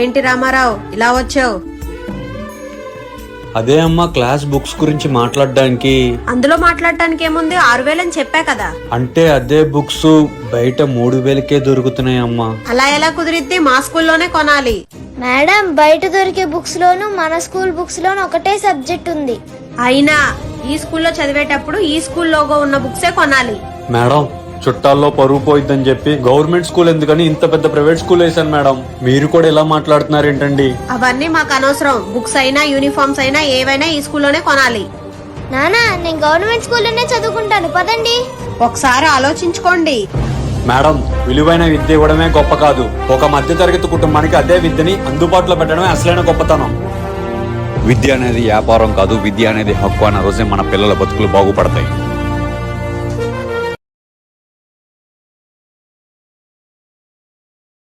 ఏంటి రామారావు ఇలా వచ్చావు? అదే అమ్మా క్లాస్ బుక్స్ గురించి మాట్లాడడానికి. అందులో మాట్లాడటానికి ఏముంది, 6,000 అని చెప్పా కదా. అంటే అదే బుక్స్ బయట 3,000కే దొరుకుతున్నాయి అమ్మా. అలా ఎలా కుదిరిద్ది? మా స్కూల్లోనే కొనాలి. మేడం, బయట దొరికే బుక్స్ లోను మన స్కూల్ బుక్స్ లోను ఒకటే సబ్జెక్ట్ ఉంది. అయినా ఈ స్కూల్లో చదివేటప్పుడు ఈ స్కూల్ లోగో ఉన్న బుక్సే కొనాలి. మేడం, చుట్టాల్లో పరువు పోయిద్దని చెప్పి గవర్నమెంట్ స్కూల్ ఎందుకని ఇంత పెద్ద ప్రైవేట్ స్కూల్ వేసాను మేడం. మీరు కూడా ఇలా మాట్లాడుతున్నారు ఏంటండి? అవన్నీ మాకు అనవసరం. బుక్స్ అయినా యూనిఫామ్స్ అయినా ఏవైనా ఈ స్కూల్లోనే కొనాలి. నానా, నేను గవర్నమెంట్ స్కూల్లోనే చదువుకుంటాను, పదండి. ఒకసారి ఆలోచించుకోండి. మేడం, విలువైన విద్య ఇవ్వడమే గొప్ప కాదు, ఒక మధ్య తరగతి కుటుంబానికి అదే విద్యని అందుబాటులో పెట్టడమే అసలైన గొప్పతనం. విద్య అనేది వ్యాపారం కాదు, విద్య అనేది హక్కు అన్న రోజే మన పిల్లల బతుకులు బాగుపడతాయి.